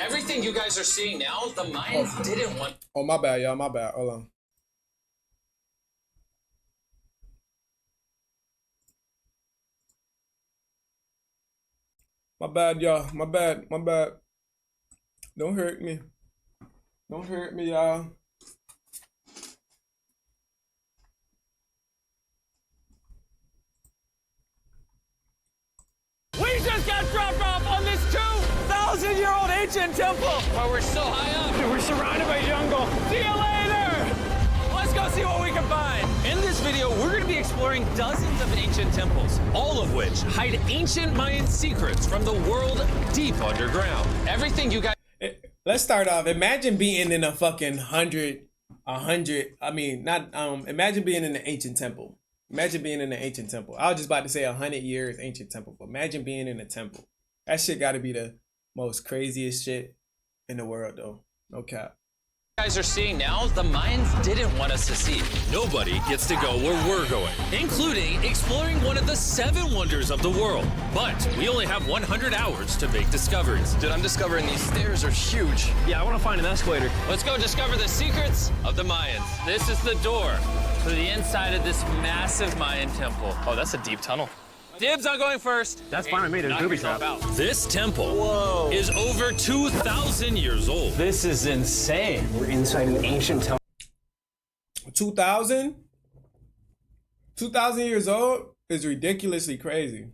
Everything you guys are seeing now, the Mayans didn't want. Oh, my bad, y'all. My bad. Hold on. My bad, y'all. My bad. My bad. Don't hurt me. Don't hurt me, y'all. We just got dropped off on this 2,000-year-old ancient temple. But we're so high up. We're surrounded by jungle. See you later. Let's go see what we can find. In this video, we're going to be exploring dozens of ancient temples, all of which hide ancient Mayan secrets from the world deep underground. Everything you guys. Let's start off. Imagine being in a fucking imagine being in an ancient temple. Imagine being in an ancient temple. I was just about to say 100 years ancient temple, but imagine being in a temple. That shit got to be the most craziest shit in the world, though. No cap. Guys are seeing now, the Mayans didn't want us to see. Nobody gets to go where we're going, including exploring one of the 7 wonders of the world. But we only have 100 hours to make discoveries. Dude, I'm discovering these stairs are huge. Yeah, I want to find an escalator. Let's go discover the secrets of the Mayans. This is the door to the inside of this massive Mayan temple. Oh, that's a deep tunnel. Dibs on going first. That's fine with me. There's booby traps. This temple is over 2,000 years old. This is insane. We're inside an ancient temple. 2,000? 2,000 years old is ridiculously crazy.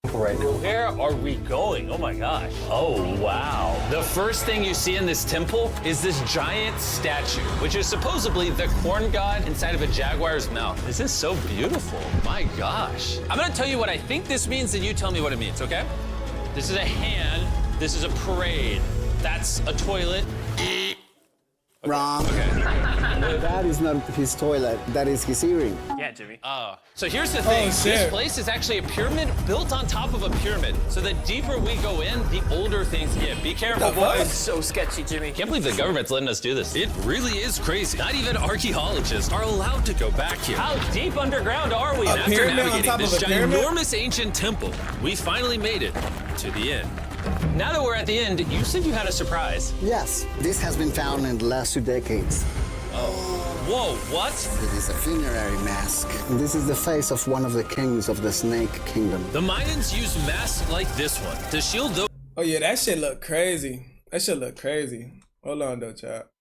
Right now. Where are we going? Oh my gosh. Oh, wow. The first thing you see in this temple is this giant statue, which is supposedly the corn god inside of a jaguar's mouth. This is so beautiful. My gosh. I'm gonna tell you what I think this means, and you tell me what it means, okay? This is a hand. This is a parade. That's a toilet. Wrong. Okay. That is not his toilet. That is his earring. Yeah, Jimmy. So here's the thing. shit. This place is actually a pyramid built on top of a pyramid. So the deeper we go in, the older things get. Be careful, boys. So sketchy, Jimmy. Can't believe the government's letting us do this. It really is crazy. Not even archaeologists are allowed to go back here. How deep underground are we? After pyramid on navigating top this of a pyramid? ginormous ancient temple, we finally made it to the end. Now that we're at the end, you said you had a surprise. Yes, this has been found in the last 2 decades. Whoa, what? It is a funerary mask. This is the face of one of the kings of the Snake Kingdom. The Mayans used masks like this one to shield those. Oh, yeah, that shit look crazy. That shit look crazy. Hold on, though, chat.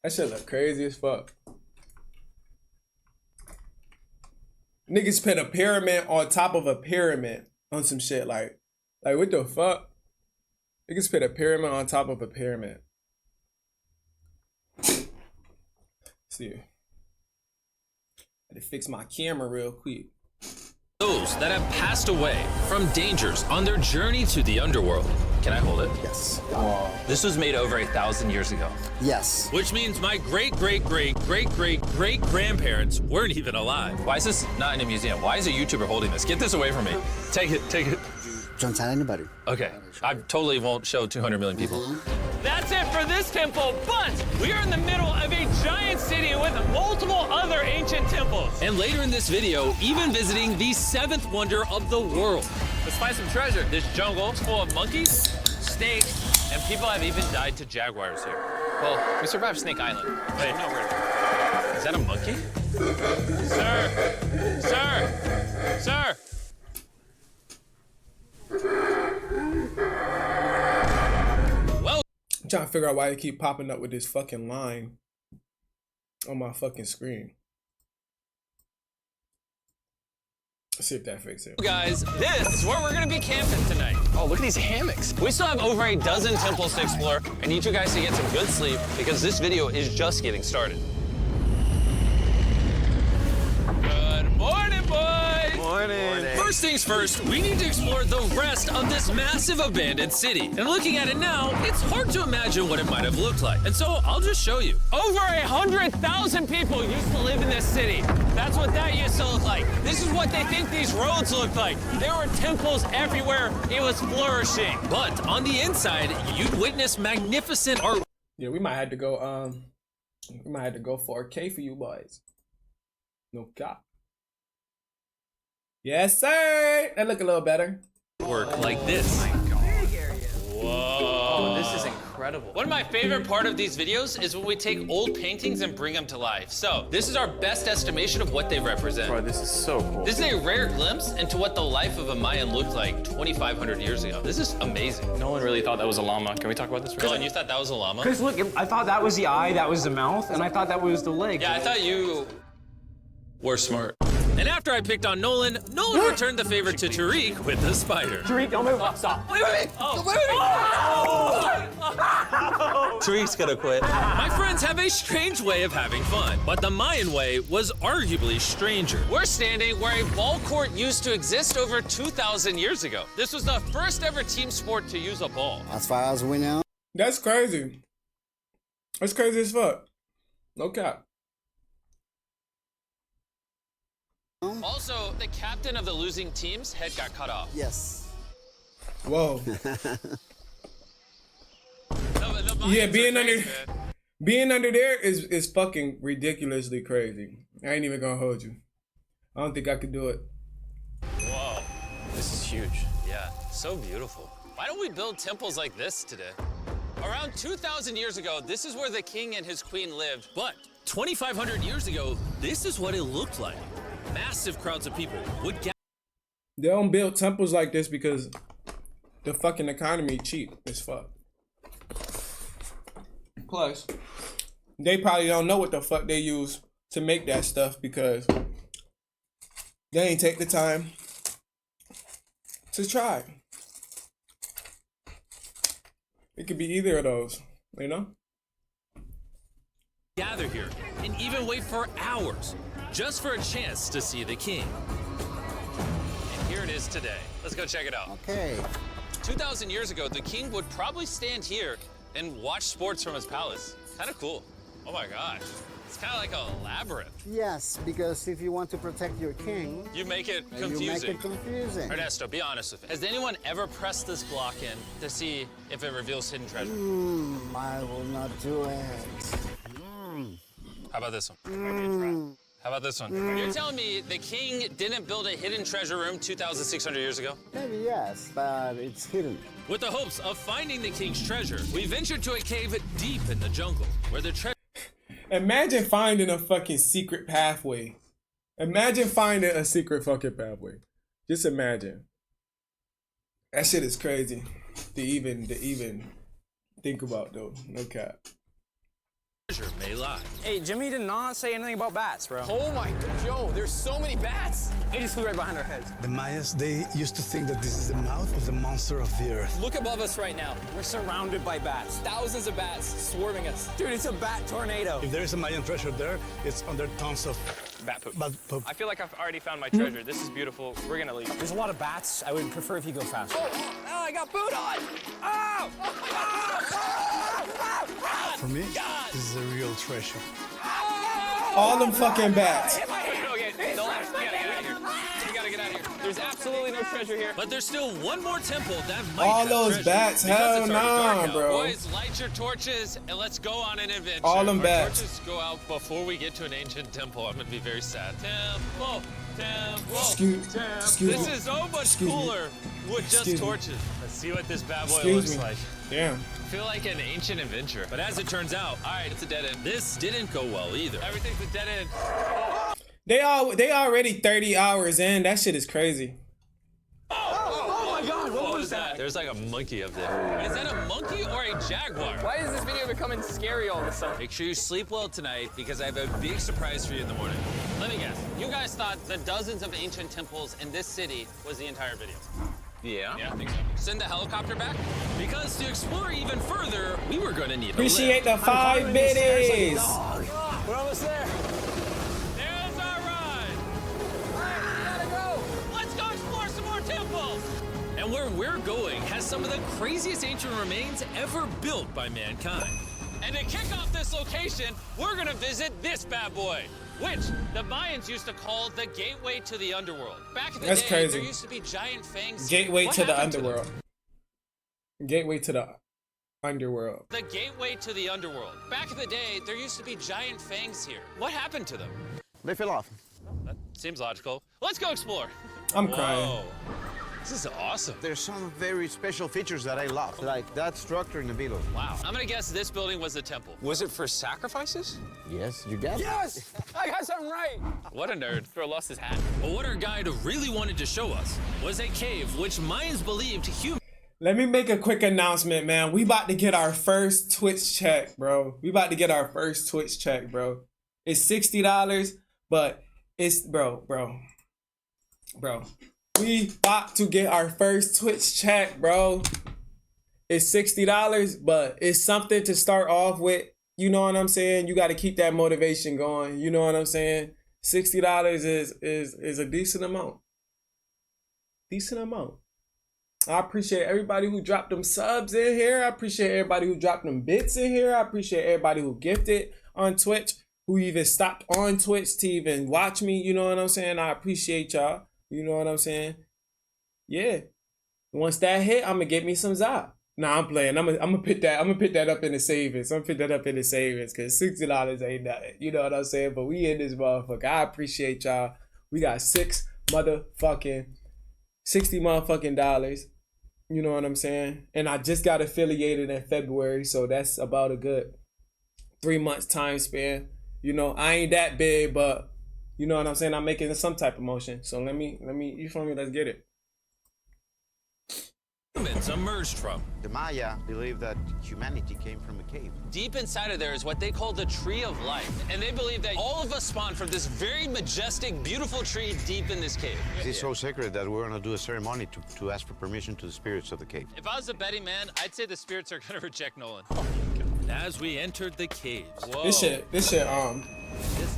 That shit look crazy as fuck. Niggas put a pyramid on top of a pyramid on some shit like what the fuck? Niggas put a pyramid on top of a pyramid. See, I had to fix my camera real quick. Those that have passed away from dangers on their journey to the underworld. Can I hold it? Yes. This was made over 1,000 years ago. Yes. Which means my great-great-great-great-great-grandparents weren't even alive. Why is this not in a museum? Why is a YouTuber holding this? Get this away from me. Take it, take it. Don't tell anybody. Okay, I totally won't show 200 million people. That's it for this temple, but we are in the middle of a giant city with multiple other ancient temples. And later in this video, even visiting the 7th wonder of the world. Let's find some treasure. This jungle is full of monkeys, snakes, and people have even died to jaguars here. Well, we survived Snake Island. Wait, no, is that a monkey? Sir! Sir! Sir! I'm trying to figure out why they keep popping up with this fucking line on my fucking screen. Let's see if that fixes it. Guys, this is where we're gonna be camping tonight. Oh, look at these hammocks. We still have over a dozen temples to explore. I need you guys to get some good sleep because this video is just getting started. Good morning, boys! Morning. First things first, we need to explore the rest of this massive abandoned city. And looking at it now, it's hard to imagine what it might have looked like. And so I'll just show you. Over 100,000 people used to live in this city. That's what that used to look like. This is what they think these roads look like. There were temples everywhere. It was flourishing. But on the inside, you'd witness magnificent art. Yeah, we might have to go 4K for you boys. No cap. Yes, sir. That look a little better. Work like this. Whoa, this is incredible. incredible. One of my favorite part of these videos is when we take old paintings and bring them to life. So this is our best estimation of what they represent. Bro, this is so cool. This is a rare glimpse into what the life of a Mayan looked like 2,500 years ago. This is amazing. No one really thought that was a llama. Can we talk about this? Dylan, you thought that was a llama? Because look, I thought that was the eye, that was the mouth, and I thought that was the leg. Yeah, I thought you were smart. And after I picked on Nolan returned the favor to Tariq with the spider. Tariq, don't move. Stop. Wait. Tariq's gonna quit. My friends have a strange way of having fun, but the Mayan way was arguably stranger. We're standing where a ball court used to exist over 2,000 years ago. This was the first ever team sport to use a ball. As far as we know. That's crazy. That's crazy as fuck. No cap. Also, the captain of the losing team's head got cut off. Yes. Whoa. The Yeah, Mayans being are under crazy, man. being under there is fucking ridiculously crazy. I ain't even gonna hold you. I don't think I could do it. Whoa. This is huge. Yeah, so beautiful. Why don't we build temples like this today? Around 2,000 years ago, this is where the king and his queen lived. But 2,500 years ago, this is what it looked like. Massive crowds of people would gather. They don't build temples like this because the fucking economy cheap as fuck. Plus, they probably don't know what the fuck they use to make that stuff because they ain't take the time to try. It could be either of those, you know? Gather here and even wait for hours just for a chance to see the king. And here it is today. Let's go check it out. Okay. 2,000 years ago, the king would probably stand here and watch sports from his palace. Kind of cool. Oh my gosh. It's kind of like a labyrinth. Yes, because if you want to protect your king, You make it you make confusing. it confusing. Ernesto, be honest with me. Has anyone ever pressed this block in to see if it reveals hidden treasure? I will not do it. How about this one? How about this one? You're telling me the king didn't build a hidden treasure room 2,600 years ago? Maybe yes, but it's hidden. With the hopes of finding the king's treasure, we ventured to a cave deep in the jungle where the treasure. Imagine finding a fucking secret pathway. Imagine finding a secret fucking pathway. Just imagine. That shit is crazy to even think about though. No cap. May lie. Hey, Jimmy did not say anything about bats, bro. Oh my, Joe, there's so many bats. He just flew right behind our heads. The Mayas, they used to think that this is the mouth of the monster of the earth. Look above us right now. We're surrounded by bats. Thousands of bats swarming us. Dude, it's a bat tornado. If there is a Mayan treasure there, it's under tons of Bat poop. bat poop. I feel like I've already found my treasure. This is beautiful. We're gonna leave. There's a lot of bats. I would prefer if you go faster. Oh, I got boot on. Oh! For me, this is a real treasure. All them fucking bats. Okay, don't let us. We gotta get out of here. We gotta get out of here. There's absolutely no treasure here. But there's still one more temple that might All have those treasure. bats? Because Hell it's already dark nah, out. bro. Boys, light your torches and let's go on an adventure. All them Our bats. torches go out before we get to an ancient temple. I'm gonna be very sad. Temple. Excuse This me. is so much Excuse me. cooler with just Excuse me. torches. Let's see what this bad boy Excuse looks me. like. Damn. I feel like an ancient adventure. But as it turns out, all right, it's a dead end. This didn't go well either. Everything's a dead end. They already 30 hours in. That shit is crazy. Oh my God, what was that? There's like a monkey up there. Is that a monkey or a jaguar? Why is this video becoming scary all of a sudden? Make sure you sleep well tonight because I have a big surprise for you in the morning. Let me guess. You guys thought the dozens of ancient temples in this city was the entire video. Yeah. Yeah, I think so. Send the helicopter back? Because to explore even further, we were going to need Appreciate a the 5 biddies. We're almost there. There's our ride. Gotta go. Let's go explore some more temples. And where we're going has some of the craziest ancient remains ever built by mankind. And to kick off this location, we're gonna visit this bad boy, which the Mayans used to call the gateway to the underworld. Back in the That's day, crazy. there used to be giant fangs. Gateway What to the happened them? underworld. Gateway to the underworld. The gateway to the underworld. Back in the day, there used to be giant fangs here. What happened to them? They fell off. That seems logical. Let's go explore. I'm crying. Whoa. This is awesome. There's some very special features that I love, like that structure in the middle. Wow. I'm gonna guess this building was a temple. Was it for sacrifices? Yes, you got it. Yes! I got something right. What a nerd. Bro lost his hat. But what our guide really wanted to show us was a cave which Mayans believed humans. Let me make a quick announcement, man. We about to get our first Twitch check, bro. We about to get our first Twitch check, bro. It's $60, but it's bro. We about to get our first Twitch check, bro. It's $60, but it's something to start off with. You know what I'm saying? You got to keep that motivation going. You know what I'm saying? $60 is a decent amount. Decent amount. I appreciate everybody who dropped them subs in here. I appreciate everybody who dropped them bits in here. I appreciate everybody who gifted on Twitch, who even stopped on Twitch to even watch me. You know what I'm saying? I appreciate y'all. You know what I'm saying? Yeah. Once that hit, I'm gonna get me some Zop. Nah, I'm playing. I'm gonna put that up in the savings. I'm gonna put that up in the savings because $60 ain't nothing. You know what I'm saying? But we in this motherfucker. I appreciate y'all. We got $60 motherfucking dollars. You know what I'm saying? And I just got affiliated in February, so that's about a good 3 months time span. You know, I ain't that big, but you know what I'm saying? I'm making some type of motion. So let me, you feel me? Let's get it. Humans emerged from. The Maya believe that humanity came from a cave. Deep inside of there is what they call the tree of life. And they believe that all of us spawned from this very majestic, beautiful tree deep in this cave. It's so sacred that we're gonna do a ceremony to ask for permission to the spirits of the cave. If I was a betting man, I'd say the spirits are gonna reject Nolan. As we entered the caves. Whoa. This shit, This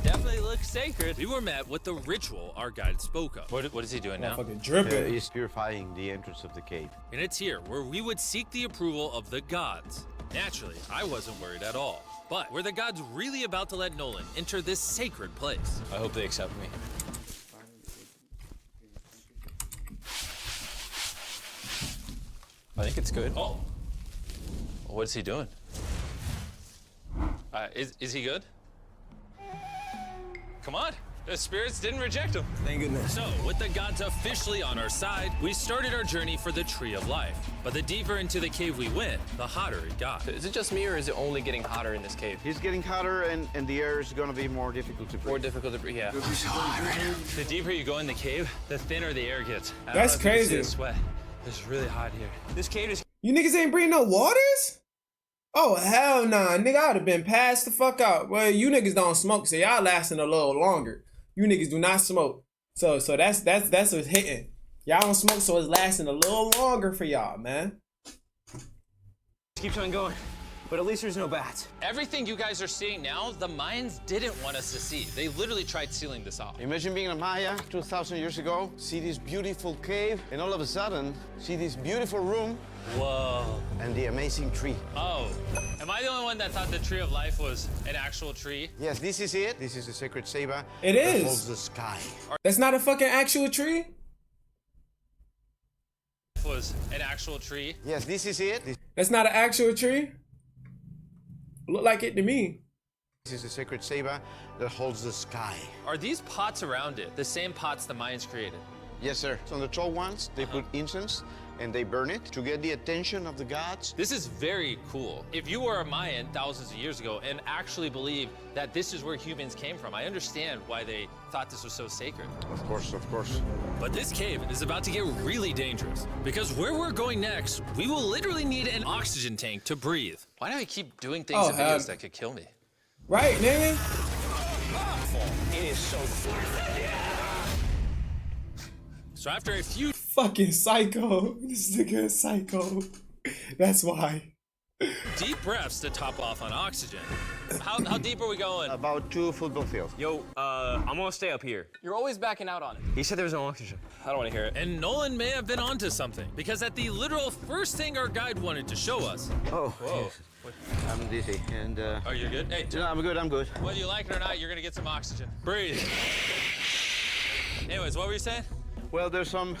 definitely looks sacred. We were met with the ritual our guide spoke of. What is he doing now? fucking dripping. It's purifying the entrance of the cave. And it's here where we would seek the approval of the gods. Naturally, I wasn't worried at all. But were the gods really about to let Nolan enter this sacred place? I hope they accept me. I think it's good. Oh. What's he doing? Is he good? Come on. The spirits didn't reject him. Thank goodness. So, with the gods officially on our side, we started our journey for the Tree of Life. But the deeper into the cave we went, the hotter it got. Is it just me or is it only getting hotter in this cave? It's getting hotter and the air is gonna be more difficult to breathe. More difficult to breathe, yeah. The deeper you go in the cave, the thinner the air gets. I don't That's know if you can see crazy. the sweat. It's really hot here. This cave is You niggas ain't bring no waters? Oh, hell nah. Nigga, I would have been passed the fuck out. Well, you niggas don't smoke, so y'all lasting a little longer. You niggas do not smoke. So that's what's hitting. Y'all don't smoke, so it's lasting a little longer for y'all, man. Keeps on going, but at least there's no bats. Everything you guys are seeing now, the Mayans didn't want us to see. They literally tried sealing this off. Imagine being a Maya 2,000 years ago, see this beautiful cave, and all of a sudden, see this beautiful room Whoa. and the amazing tree. Oh, am I the only one that thought the Tree of Life was an actual tree? Yes, this is it. This is the sacred Seba. It that is. holds the sky. That's not a fucking actual tree? Was an actual tree? Yes, this is it. That's not an actual tree? Look like it to me. This is the sacred Seba that holds the sky. Are these pots around it the same pots the Mayans created? Yes, sir. So on the tall ones, they put incense and they burn it to get the attention of the gods. This is very cool. If you were a Mayan thousands of years ago and actually believe that this is where humans came from, I understand why they thought this was so sacred. Of course, of course. But this cave is about to get really dangerous because where we're going next, we will literally need an oxygen tank to breathe. Why do I keep doing things in videos that could kill me? Right, nigga? it is so cool. So after a few Fucking psycho. This nigga is psycho. That's why. deep breaths to top off on oxygen. How deep are we going? About 2 football fields. Yo, I'm gonna stay up here. You're always backing out on it. He said there was no oxygen. I don't want to hear it. And Nolan may have been onto something because at the literal first thing our guide wanted to show us. Oh, Whoa. yes. I'm dizzy and Are you good? Hey, no, I'm good, I'm good. whether you like it or not, you're gonna get some oxygen. Breathe. Anyways, what were you saying? Well, there's some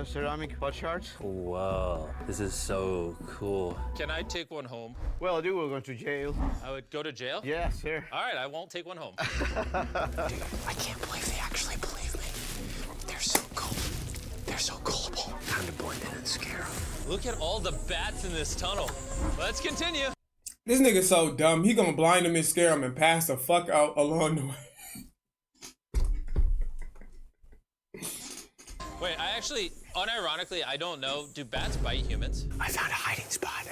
ceramic pot shards. Whoa, this is so cool. Can I take one home? Well, I do, we're going to jail. I would go to jail? Yes, sir. All right, I won't take one home. I can't believe they actually believe me. They're so cool. They're so gullible. Time to blend in and scare them. Look at all the bats in this tunnel. Let's continue. This nigga so dumb. He gonna blind him and scare him and pass the fuck out along the way. Wait, I actually, unironically, I don't know. Do bats bite humans? I found a hiding spot.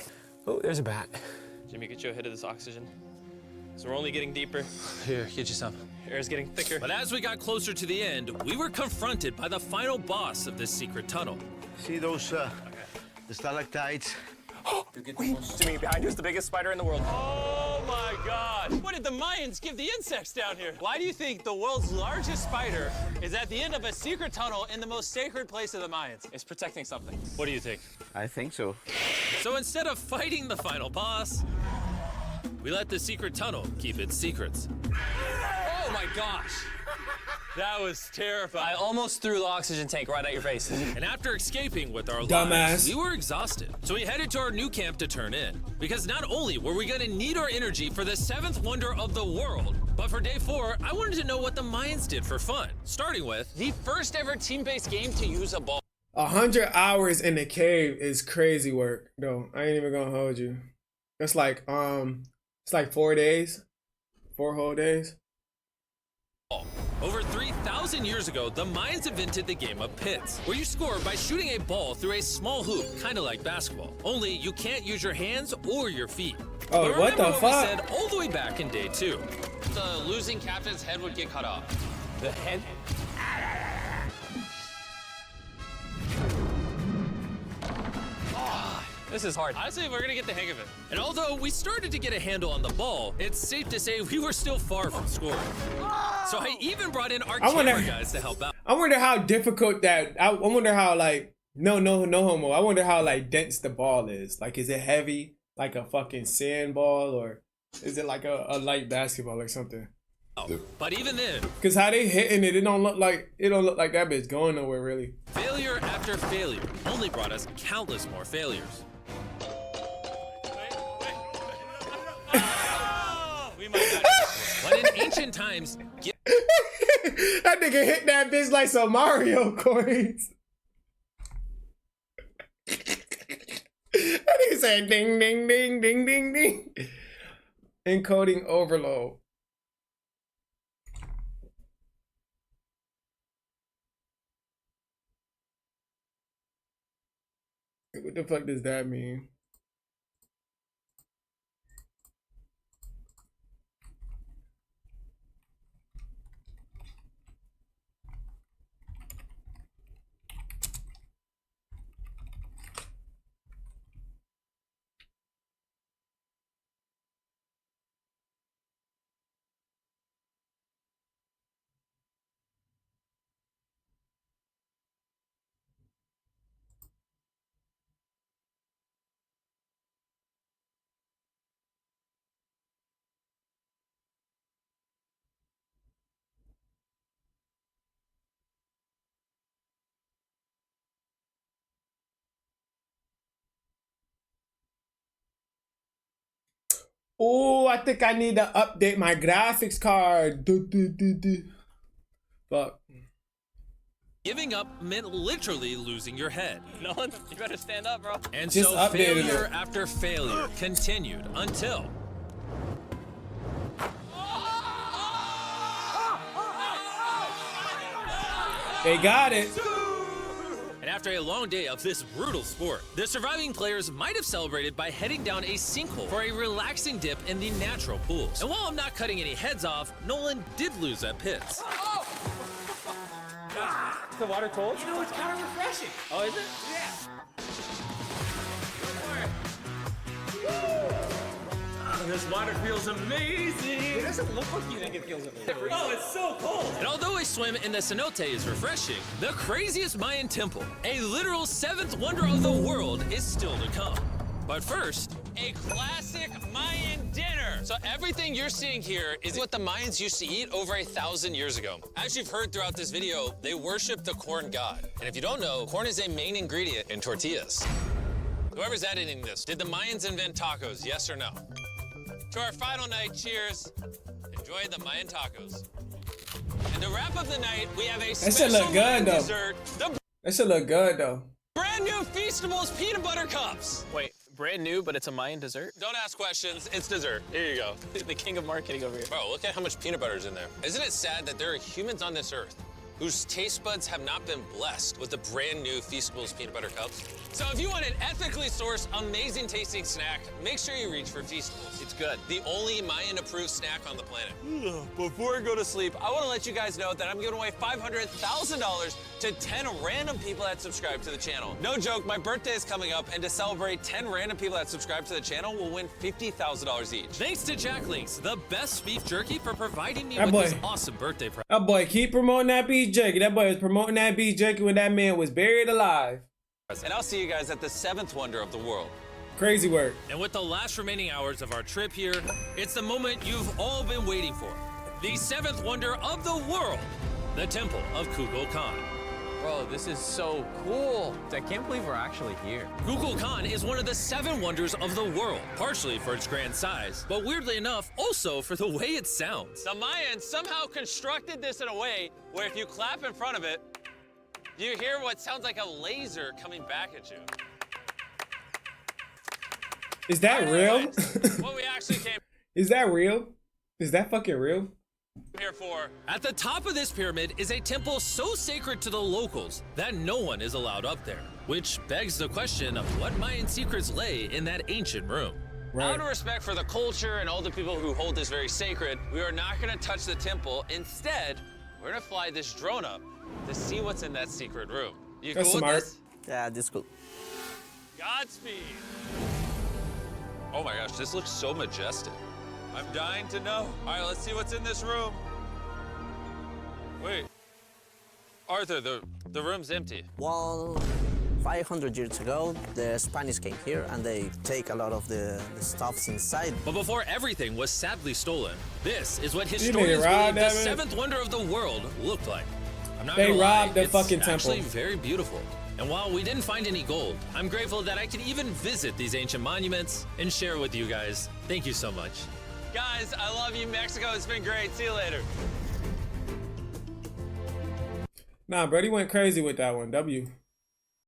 Oh, there's a bat. Jimmy, get you a hit of this oxygen. So we're only getting deeper. Here, get you some. Air's getting thicker. But as we got closer to the end, we were confronted by the final boss of this secret tunnel. See those the stalactites? Jimmy, behind you is the biggest spider in the world. Oh my God! What did the Mayans give the insects down here? Why do you think the world's largest spider is at the end of a secret tunnel in the most sacred place of the Mayans? It's protecting something. What do you think? I think so. So instead of fighting the final boss, we let the secret tunnel keep its secrets. Oh my gosh! That was terrifying. I almost threw the oxygen tank right at your face. And after escaping with our Dumbass. lives, we were exhausted. So we headed to our new camp to turn in. Because not only were we gonna need our energy for the 7th wonder of the world, but for day 4, I wanted to know what the Mayans did for fun. Starting with The first ever team-based game to use a ball. 100 hours in the cave is crazy work, though. I ain't even gonna hold you. It's like 4 days, 4 whole days. over 3,000 years ago, the Mayans invented the game of pits, where you score by shooting a ball through a small hoop, kind of like basketball. Only you can't use your hands or your feet. Oh, But what the remember we fuck? said all the way back in day 2. The losing captain's head would get cut off. The head. This is hard. Honestly, we're gonna get the hang of it. And although we started to get a handle on the ball, it's safe to say we were still far from scoring. So I even brought in our camera guys to help out. I wonder how difficult that. I wonder how like no homo. I wonder how like dense the ball is. Like, is it heavy like a fucking sand ball, or is it like a light basketball or something? But even then, Cause how they hitting it, it don't look like that bitch going nowhere really. failure after failure only brought us countless more failures. We might not. But in ancient times, That nigga hit that bitch like some Mario coins. That nigga said ding ding ding ding ding ding. Encoding overload. What the fuck does that mean? Oh, I think I need to update my graphics card. Fuck. giving up meant literally losing your head. Nolan, you better stand up, bro. And Just so updated failure it. after failure continued until They got it. and after a long day of this brutal sport, the surviving players might have celebrated by heading down a sinkhole for a relaxing dip in the natural pools. And while I'm not cutting any heads off, Nolan did lose at pits. Is the water cold? You know, it's kind of refreshing. Oh, is it? This water feels amazing. It doesn't look like you think it feels amazing. Oh, it's so cold. And although a swim in the cenote is refreshing, the craziest Mayan temple, a literal 7th wonder of the world, is still to come. But first, A classic Mayan dinner. So everything you're seeing here is what the Mayans used to eat over 1,000 years ago. As you've heard throughout this video, they worship the corn god. And if you don't know, corn is a main ingredient in tortillas. Whoever's editing this, did the Mayans invent tacos, yes or no? To our final night, cheers. Enjoy the Mayan tacos. And to wrap up the night, we have a shit special look good, Mayan though. dessert, the That shit look good though. Brand new Feastables peanut butter cups. Wait, brand new, but it's a Mayan dessert? Don't ask questions, it's dessert. Here you go. The king of marketing over here. Bro, look at how much peanut butter is in there. Isn't it sad that there are humans on this earth whose taste buds have not been blessed with the brand new Feastables peanut butter cups? So if you want an ethically sourced, amazing tasting snack, make sure you reach for Feastables. It's good. The only Mayan approved snack on the planet. Before I go to sleep, I want to let you guys know that I'm giving away $500,000 to 10 random people that subscribe to the channel. No joke, my birthday is coming up, and to celebrate, 10 random people that subscribe to the channel will win $50,000 each. Thanks to Jack Links, the best beef jerky, for providing me with this awesome birthday present. That boy keep promoting that beef jerky. That boy was promoting that beef jerky when that man was buried alive. And I'll see you guys at the 7th wonder of the world. Crazy work. And with the last remaining hours of our trip here, it's the moment you've all been waiting for. The 7th wonder of the world, the Temple of Kukulkan. Bro, this is so cool. I can't believe we're actually here. Kukulkan is one of the 7 wonders of the world, partially for its grand size, but weirdly enough, also for the way it sounds. The Mayans somehow constructed this in a way where if you clap in front of it, you hear what sounds like a laser coming back at you. Is that real? What we actually came Is that real? Is that fucking real? here for. At the top of this pyramid is a temple so sacred to the locals that no one is allowed up there, which begs the question of what Mayan secrets lay in that ancient room. Right. Out of respect for the culture and all the people who hold this very sacred, we are not going to touch the temple. Instead, we're going to fly this drone up to see what's in that secret room. You That's cool smart. with this? Yeah, this cool. Godspeed. Oh my gosh, this looks so majestic. I'm dying to know. All right, let's see what's in this room. Wait. Arthur, the room's empty. Well, 500 years ago, the Spanish came here and they take a lot of the stuffs inside. But before everything was sadly stolen, this is what nigga historians robbed believe the that man. 7th wonder of the world looked like. I'm not They gonna lie, robbed the it's fucking actually temple. very beautiful. And while we didn't find any gold, I'm grateful that I could even visit these ancient monuments and share with you guys. Thank you so much. Guys, I love you, Mexico. It's been great. See you later. Nah, bro, he went crazy with that one. W.